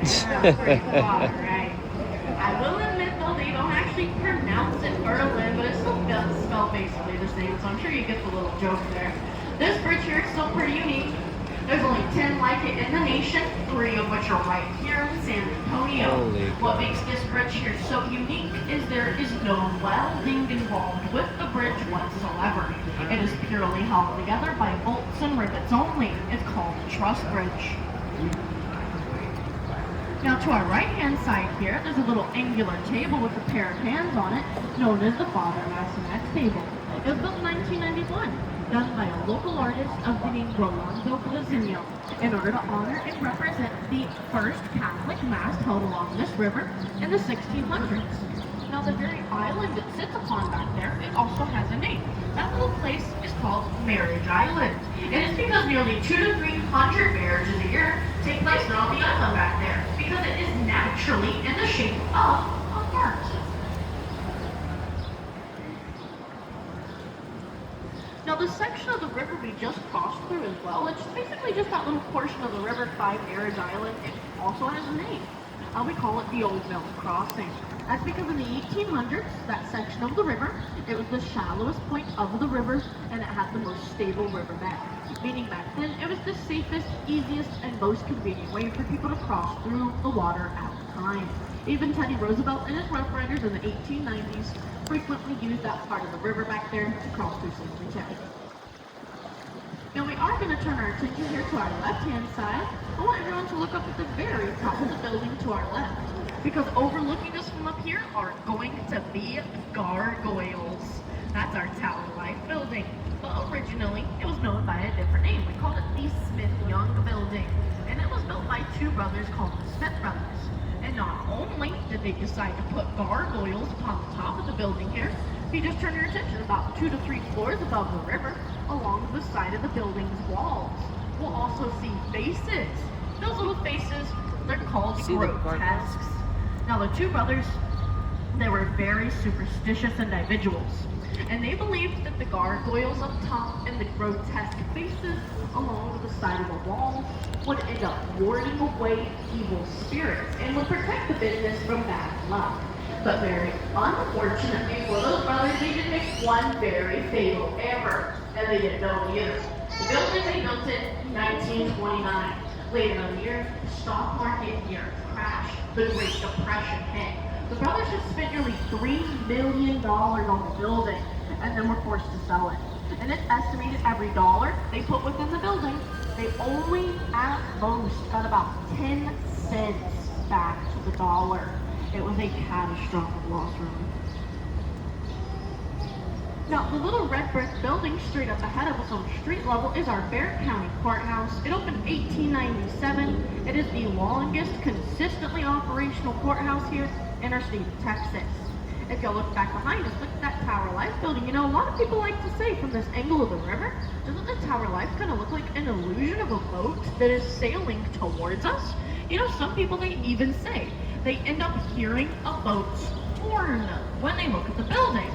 That's pretty cool, right? I will admit though, they don't actually pronounce it Berlin, but it still does spell basically the same, so I'm sure you get the little joke there. This bridge here is still pretty unique. There's only 10 like it in the nation, 3 of which are right here in San Antonio. What makes this bridge here so unique is there is no welding involved with the bridge whatsoever. It is purely held together by bolts and rivets only. It's called a truss bridge. Now to our right-hand side here, there's a little angular table with a pair of hands on it, known as the Father Masonet's table. It was built in 1991, done by a local artist of the name Rolando Blazinho, in order to honor and represent the first Catholic Mass held along this river in the 1600s. Now the very island it sits upon back there, it also has a name. That little place is called Marriage Island. And it's because nearly 200 to 300 marriages a year take place on the island back there, because it is naturally in the shape of a heart. Now the section of the river we just crossed through as well, it's basically just that little portion of the river by Marriage Island. It also has a name. We call it the Old Mill Crossing. That's because in the 1800s, that section of the river, it was the shallowest point of the river, and it had the most stable riverbed. Meaning back then, it was the safest, easiest, and most convenient way for people to cross through the water at the time. Even Teddy Roosevelt and his Rough Riders in the 1890s frequently used that part of the river back there to cross through safely too. Now we are going to turn our attention here to our left-hand side. I want everyone to look up at the very top of the building to our left, because overlooking us from up here are going to be gargoyles. That's our Tower Life building. But originally, it was known by a different name. We called it the Smith-Young building. And it was built by 2 brothers called the Smith brothers. And not only did they decide to put gargoyles upon the top of the building here, if you just turn your attention about 2 to 3 floors above the river, along the side of the building's walls, we'll also see faces. Those little faces, they're called grotesques. Now the 2 brothers, they were very superstitious individuals, and they believed that the gargoyles up top and the grotesque faces along the side of the walls would end up warding away evil spirits and would protect the business from bad luck. But very unfortunately for those brothers, they did make one very fatal error, and they didn't know it either. The building, they built it in 1929. Later in the year, the stock market year crashed, the Great Depression hit. The brothers had spent nearly $3 million on the building, and then were forced to sell it. And it's estimated every dollar they put within the building, they only at most got about 10 cents back to the dollar. It was a catastrophic loss, really. Now, the little red brick building straight up ahead of us on street level is our Bexar County Courthouse. It opened 1897. It is the longest consistently operational courthouse here in our state of Texas. If y'all look back behind us, look at that Tower Life building. You know, a lot of people like to say from this angle of the river, doesn't the Tower Life kind of look like an illusion of a boat that is sailing towards us? You know, some people, they even say they end up hearing a boat's horn when they look at the building.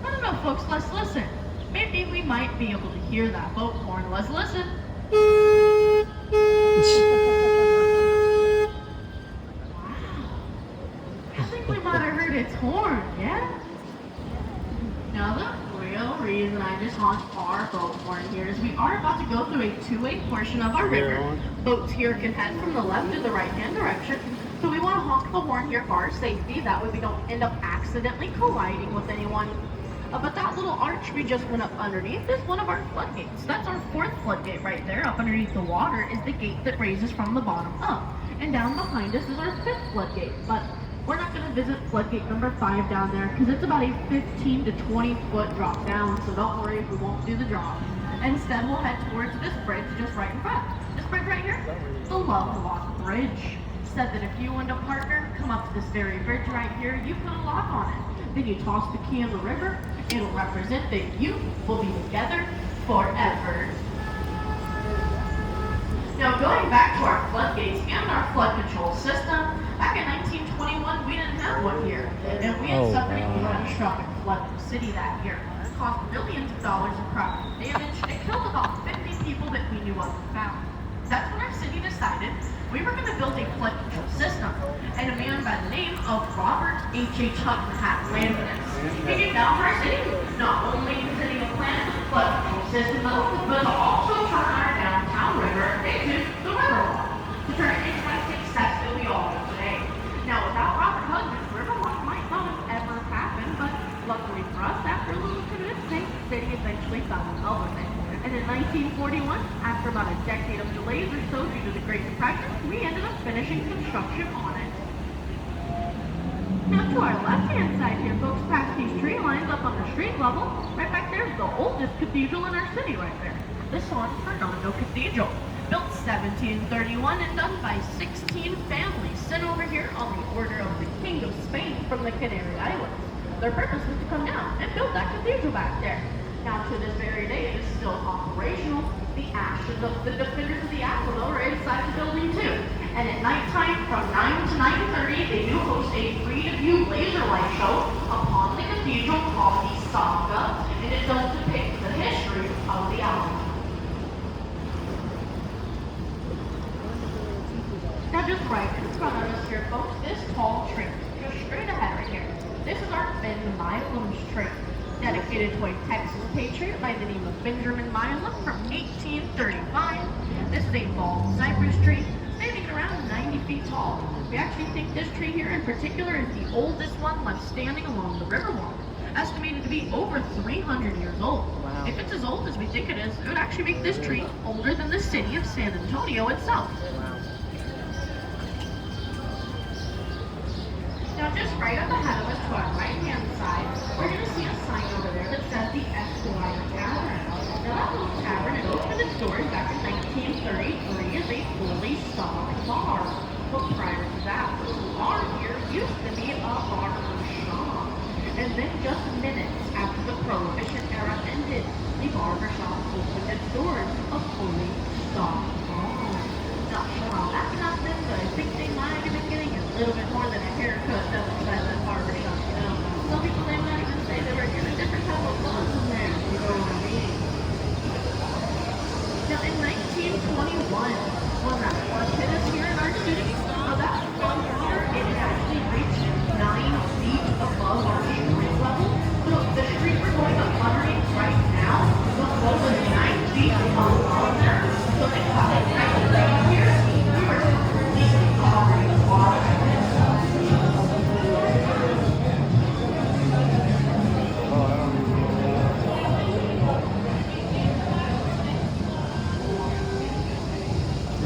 I don't know, folks, let's listen. Maybe we might be able to hear that boat horn. Let's listen. I think we might have heard its horn, yeah? Now the real reason I just honked our boat horn here is we are about to go through a two-way portion of our river. Boats here can head from the left to the right-hand direction. So we want to honk the horn here for our safety. That way we don't end up accidentally colliding with anyone. But that little arch we just went up underneath is one of our floodgates. That's our 4th floodgate right there. Up underneath the water is the gate that raises from the bottom up. And down behind us is our 5th floodgate. But we're not going to visit floodgate number 5 down there because it's about a 15 to 20 foot drop down. So don't worry, we won't do the drop. Instead, we'll head towards this bridge just right in front. This bridge right here, the Love Lock Bridge. Said that if you and a partner come up to this very bridge right here, you put a lock on it. Then you toss the key in the river. It'll represent that you will be together forever. Now going back to our floodgates and our flood control system, back in 1921 we didn't have one here. And we had suffered a catastrophic flood in the city that year. It cost millions of dollars in property damage. It killed about 50 people that we knew of and found. That's when our city decided we were going to build a flood control system She Tut Hat landmass. It gave down our city, not only presenting a plan, but a system but to also turn our downtown river into the Riverwalk, to turn it into a success that we all know today. Now, without Robert Hudson, Riverwalk might not have ever happened, but luckily for us, after a little bit of mistake, the city eventually fell in love with it. And in 1941, after about a decade of delays or so due to the Great Depression, we ended up finishing construction on it. Now to our left-hand side here, folks, past these tree lines up on the street level, right back there's the oldest cathedral in our city right there. The San Fernando Cathedral, built 1731 and done by 16 families sent over here on the order of the King of Spain from the Canary Islands. Their purpose was to come down and build that cathedral back there. Now to this very day, it is still operational. The ashes of the defenders of the Alamo are inside the building too. And at nighttime, from 9 to 9:30, they do host a free-to-view laser light show upon the cathedral called the Saga, and it does depict the history of the Alamo. Now just right in front of us here, folks, this tall tree, just straight ahead right here. This is our Ben Milam's tree, dedicated to a Texas patriot by the name of Benjamin Milam from 1835. This is a bald cypress tree, standing around 90 feet tall. We actually think this tree here in particular is the oldest one left standing along the Riverwalk, estimated to be over 300 years old. Wow. If it's as old as we think it is, it would actually make this tree older than the city of San Antonio itself. Wow. Now just right up ahead of us to our right-hand side, we're going to see a sign over there that says the Esquire Tavern. Now that little tavern, it opened its doors back in 1933 as a fully stocked bar. But prior to that, the bar here used to be a barber shop. And then just minutes after the Prohibition era ended, the barber shop opened its doors, a fully stocked bar. Not sure how that happened, but I think they might have been getting a little bit more than a haircut outside that barber shop, you know. Some people, they might even say they were getting a different type of buzz in there, you know what I mean? Now in 1921, when that flood hit us here in our city, that flood water, it actually reached 9 feet above our street level. So the street we're going up underneath right now, the flood was 9 feet above there. So think about it, right here, we were completely covered in water.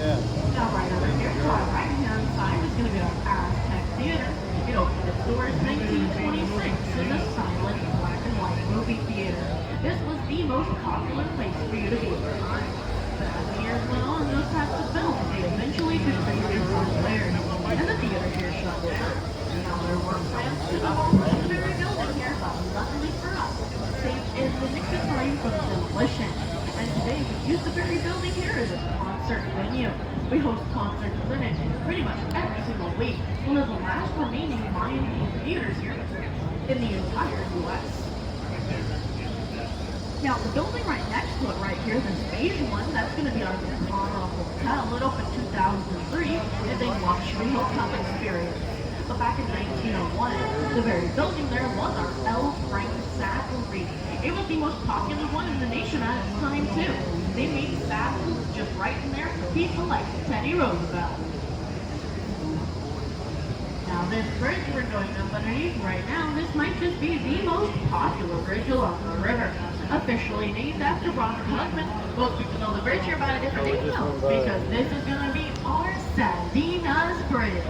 Now right over here to our right-hand side is going to be our Aztec Theater. It opened its doors in 1926 as a silent black and white movie theater. This was the most popular place for you to be at the time. But as the years went on, those types of films, they eventually distributed elsewhere, and the theater here shut down. Now there were plans to demolish the very building here, but luckily for us, saved in the nick of time from demolition. And today we use the very building here as a concert venue. We host concerts in it pretty much every single week. One of the last remaining Mayan theaters here in the entire U.S. Now, the building right next to it right here, this beige one, that's going to be our Tacoma Hotel. It opened 2003 as a luxury hotel experience. But back in 1901, the very building there was our L. Frank Saddlery. It was the most popular one in the nation at its time, too. They made saddles just right in there for people like Teddy Roosevelt. Now this bridge we're going up underneath right now, this might just be the most popular bridge along the river. Officially named after Robert Hudson. Most people know the bridge here by a different name though, because this is going to be our Salinas Bridge.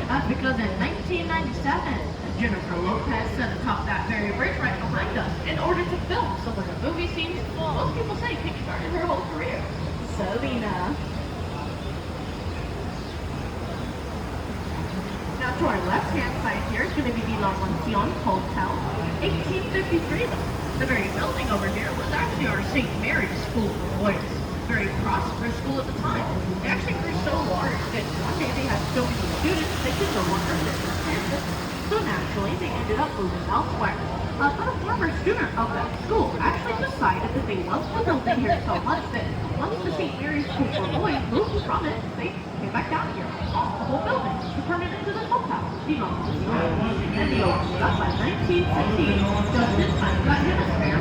That's because in 1997, Jennifer Lopez set atop that very bridge right behind us in order to film some of the movie scenes most people say kickstarted her whole career. Selena. Now to our left-hand side here is going to be the La Mansion Hotel. 1853 though. The very building over here was actually our St. Mary's School for Boys. Very prosperous school at the time. It actually grew so large that one day they had so many students they could no longer fit in campus. So naturally, they ended up moving elsewhere. But a former student of that school actually decided that they loved the building here so much that once the St. Mary's School for Boys moved from it, they came back down here, bought the whole building, to turn it into this hotel. And the opened up by 1915, just in time got hemisphere.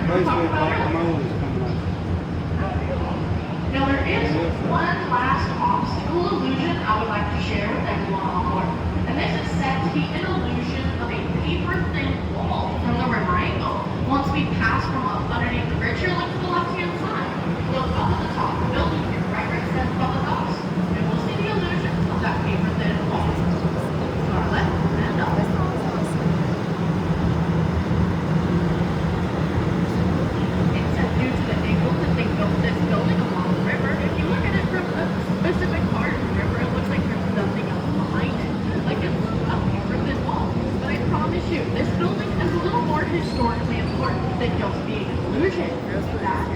Now there is one last optical illusion I would like to share with everyone on board. And this is said to be an illusion of a paper-thin wall from the river angle. Once we pass from up underneath the bridge, you're looking to the left-hand side. Look up at the top of the building here, right where it says public office. And we'll see the illusion of that paper-thin wall. To our left and up. It's said due to the angle that they built this building along the river. If you look at it from a specific part of the river, it looks like there's nothing else behind it. Like it's a paper-thin wall. But I promise you, this building is a little more historically important than just being an illusion. That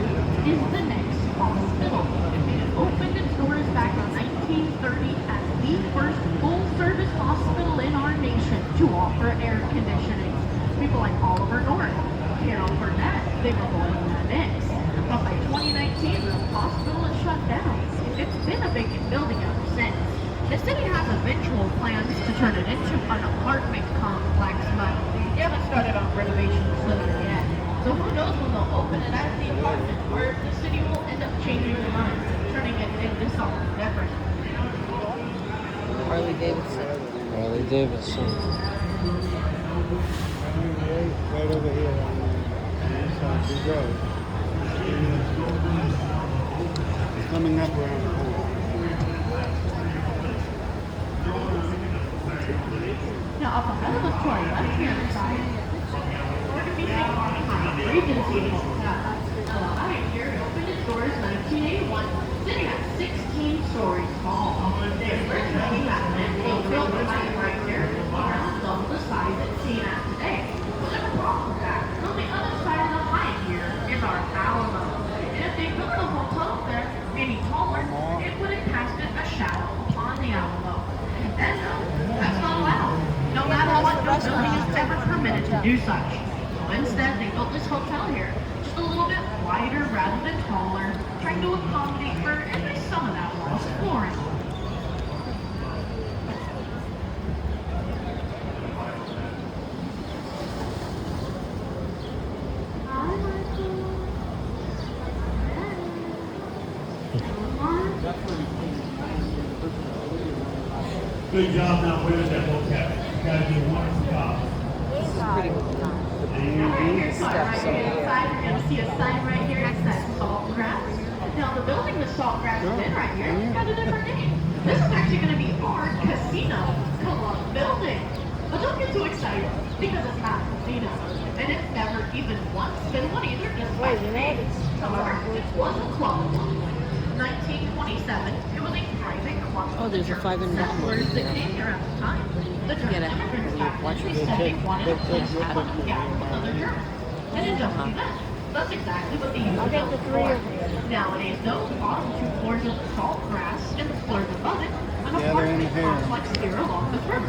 is the next hospital. It opened its doors back in 1930 as the first full-service hospital in our nation to offer air conditioning. People like Oliver North, Carol Burnett, they were born in that mix. But by 2019, the hospital is shut down. It's been a vacant building ever since. The city has eventual plans to turn it into an apartment complex, but they haven't started on renovations yet. So who knows when they'll open it as the apartment, or if the city will end up changing their mind, turning it into something different. Harley Davidson. Harley Davidson. Right over here on this side of the road. It's coming up around the corner. Now up ahead of us to our left-hand side, we're going to be seeing Regency right here, opened its doors in 1981, sitting at 16 stories tall. They originally had an building right here, around double the size it's seen at today. Well, there's a problem with that. On the other side of the line here is our Alamo. And if they built the hotel there any taller, it would have casted a shadow upon the Alamo. And that's not allowed. No matter what, no building is ever permitted to do such. So instead, they built this hotel here, just a little bit wider rather than taller, trying to accommodate for at least some of that lost flooring. Good job now, where's that vocab? You gotta do a wonderful job. Right here, so right here inside, you're going to see a sign right here that says Saltgrass. Now, the building that Saltgrass is in right here has got a different name. This is actually going to be our Casino Club building. But don't get too excited, because it's not a casino. And it's never even once been one either, despite the name. However, it was a club. 1927, it was a private club. Oh, there's a 5 and down one that came here at the time. The German immigrants back then, they said they wanted a place to have a gather with other Germans. And it just do that. That's exactly what they used to build it for. Nowadays, though, the bottom 2 floors of the Saltgrass and the floors above it, an apartment complex here along the river.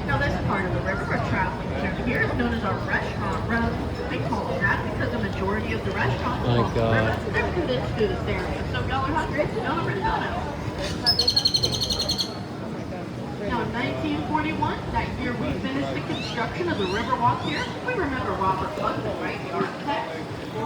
Now this part of the river we're traveling through here is known as our restaurant road. They call it that because the majority of the restaurants along the river, they're condensed through this area. So y'all are hungry, y'all are ready to go now. Now in 1941, that year we finished the construction of the Riverwalk here. We remember Robert Putnam, right, the architect?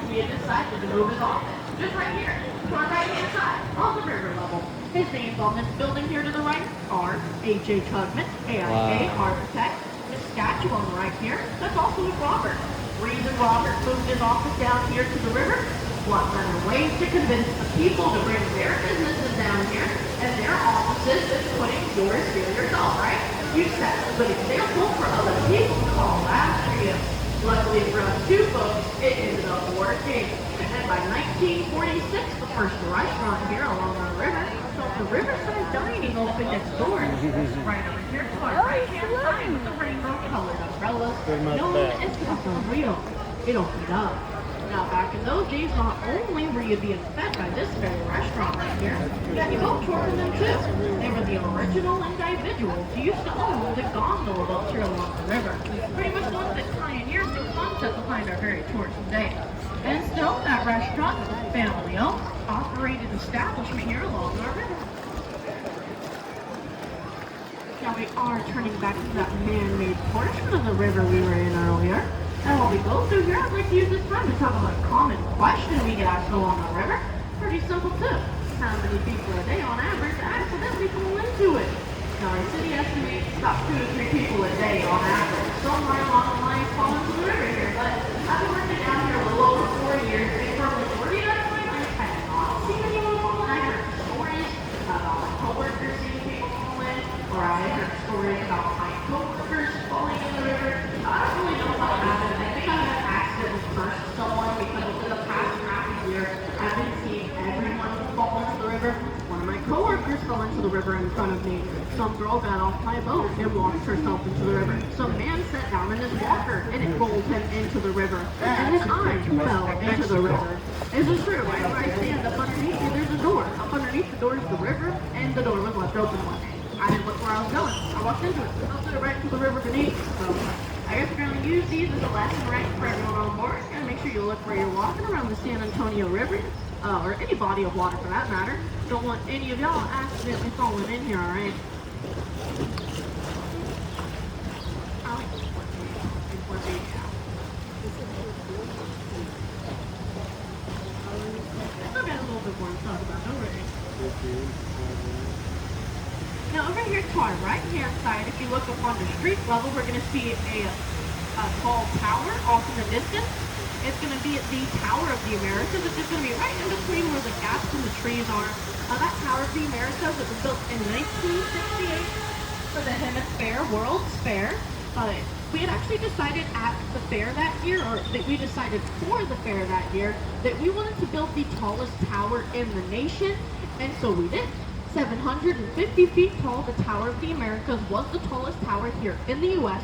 We had decided to move his office just right here to our right-hand side on the river level. His names on this building here to the right are H.H. Hugman, AIA architect. The statue on the right here, that's also with Robert. Reason Robert moved his office down here to the river? What better way to convince the people to bring their businesses down here and their offices than putting yours here yourself, right? You set a good example for other people to follow after you. Luckily for us two folks, it ended up working. And by 1946, the first restaurant here along our river, so the Riverside Dining opened its doors. Right over here to our right-hand side with the rainbow-colored umbrellas, known as the Rio. It opened up. Now, back in those days, not only were you being fed by this very restaurant right here, but you go touring them too. They were the original individuals who used to own the gondola boats here along the river. Pretty much the ones that pioneered the concept behind our very tourism day. And still, that restaurant, family-owned, operated establishment here along our river. Now we are turning back to that man-made portion of the river we were in earlier. And while we go through here, I'd like to use this time to talk about a common question we get asked along the river. Pretty simple too. How many people a day on average accidentally fall into it? Now our city estimates about 2 to 3 people a day on average. Somewhere along the line fall into the river here, but I've been working down here a little over 4 years, and for a majority of that time, I have not seen anyone fall in. I heard stories about my coworkers seeing people fall in, or I heard stories about my coworkers falling in the river. I don't really know what happened. I think I had an accident with first someone because within the past half a year, I've been seeing everyone fall into the river. One of my coworkers fell into the river in front of me. Some girl got off my boat and launched herself into the river. Some man sat down in his walker and it rolled him into the river. And then I fell into the river. This is true. Right where I stand up underneath you, there's a door. Up underneath the door is the river, and the door was left open one day. I didn't look where I was going. I walked into it. I fell right into the river beneath. So I guess we're going to use these as a lesson, right, for everyone on board. And make sure you look where you're walking around the San Antonio River, or any body of water for that matter. Don't want any of y'all accidentally falling in here, alright? Still got a little bit more to talk about, don't worry. Now over here to our right-hand side, if you look up on the street level, we're going to see a tall tower off in the distance. It's going to be the Tower of the Americas. It's just going to be right in between where the gaps in the trees are. That Tower of the Americas, it was built in 1968 for the Hemisphere World's Fair. We had actually decided at the fair that year, or that we decided for the fair that year, that we wanted to build the tallest tower in the nation, and so we did. 750 feet tall, the Tower of the Americas was the tallest tower here in the U.S.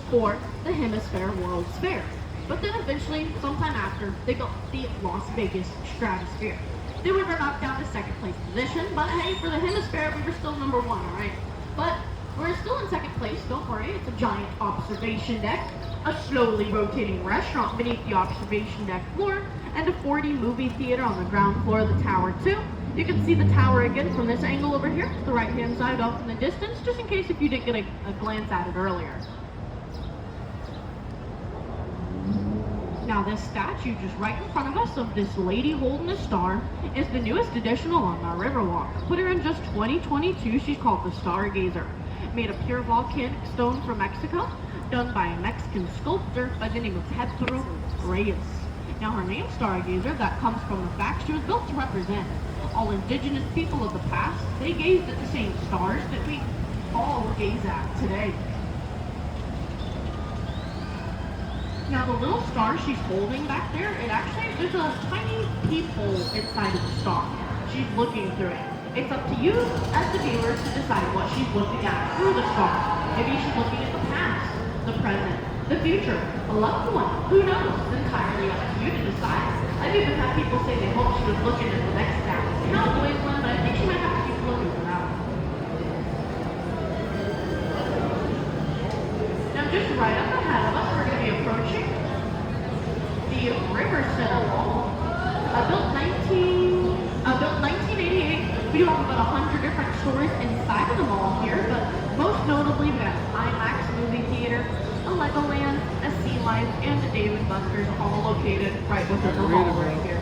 for the Hemisphere World's Fair. But then eventually, sometime after, they built the Las Vegas Stratosphere. They were knocked down to second place position, but hey, for the Hemisphere, we were still number 1, alright? But we're still in second place, don't worry. It's a giant observation deck, a slowly rotating restaurant beneath the observation deck floor, and a 4D movie theater on the ground floor of the tower too. You can see the tower again from this angle over here, to the right-hand side off in the distance, just in case if you didn't get a glance at it earlier. Now this statue just right in front of us of this lady holding a star is the newest addition along our Riverwalk. Put her in just 2022, she's called the Stargazer. Made of pure volcanic stone from Mexico, done by a Mexican sculptor by the name of Pedro Reyes. Now her name, Stargazer, that comes from the fact she was built to represent all indigenous people of the past. They gazed at the same stars that we all gaze at today. Now the little star she's holding back there, there's a tiny peephole inside of the star. She's looking through it. It's up to you as the viewer to decide what she's looking at through the star. Maybe she's looking at the past, the present, the future, a loved one. Who knows? It's entirely up to you to decide. I've even had people say they hope she was looking at the next Dallas Cowboys one, but I think she might have to keep looking for that one. Now just right up ahead of us, we're going to be approaching the River Center Mall. Built 1988. We do have about 100 different stores inside of the mall here, but most notably we got an IMAX movie theater, a Legoland, a Sea Life, and a Dave & Buster's, all located right within the mall right here.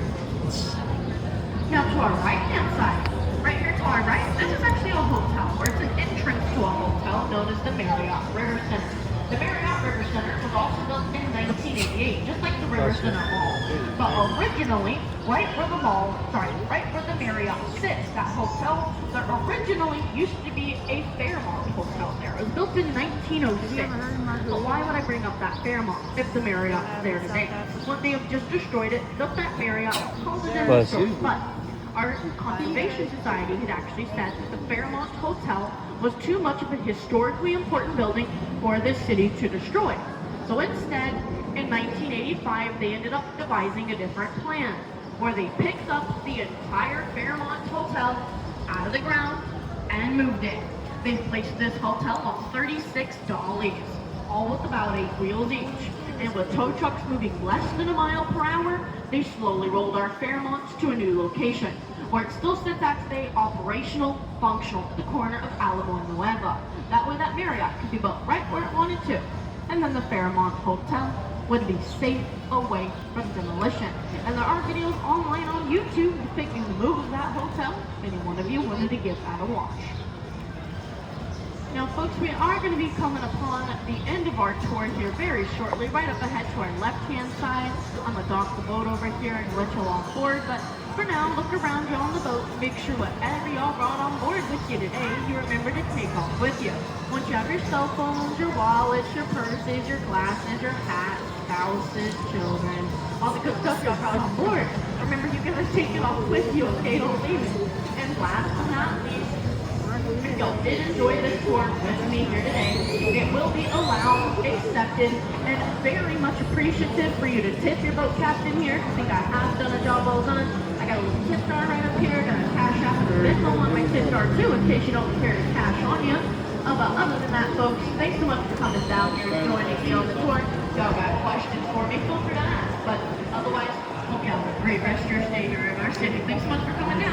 Now to our right-hand side, right here to our right, this is actually a hotel, or it's an entrance to a hotel known as the Marriott River Center. The Marriott River Center was also built in 1988, just like the River Center Mall. But originally, right where the Marriott sits, that hotel, that originally used to be a Fairmont hotel there. It was built in 1906. But why would I bring up that Fairmont if the Marriott's there today? When they have just destroyed it, built that Marriott, called it a store. But our Conservation Society had actually said that the Fairmont Hotel was too much of a historically important building for this city to destroy. So instead, in 1985, they ended up devising a different plan, where they picked up the entire Fairmont Hotel out of the ground and moved it. They placed this hotel on 36 dollies, all with about 8 wheels each. And with tow trucks moving less than a mile per hour, they slowly rolled our Fairmonts to a new location, where it still sits at today, operational, functional, at the corner of Alamo and Nueva. That way that Marriott could be built right where it wanted to. And then the Fairmont Hotel would be safe away from demolition. And there are videos online on YouTube depicting the move of that hotel, if any one of you wanted to give that a watch. Now folks, we are going to be coming upon the end of our tour here very shortly. Right up ahead to our left-hand side, I'm going to dock the boat over here and let you all on board. But for now, look around you on the boat. Make sure whatever y'all brought on board with you today, you remember to take off with you. Once you have your cell phones, your wallets, your purses, your glasses, your hats, spouses, children, all the good stuff y'all brought on board, remember you gotta take it off with you, okay? Don't leave it. And last but not least, if y'all did enjoy this tour with me here today, it will be allowed, accepted, and very much appreciative for you to tip your boat captain here. I think I have done a job well done. I got a little tip jar right up here, got a cash app and a Venmo on my tip jar too, in case you don't carry cash on you. But other than that, folks, thanks so much for coming down here and joining me on the tour. If y'all got questions for me, feel free to ask. But otherwise, hope you have a great rest of your stay here in our city. Thanks so much for coming down.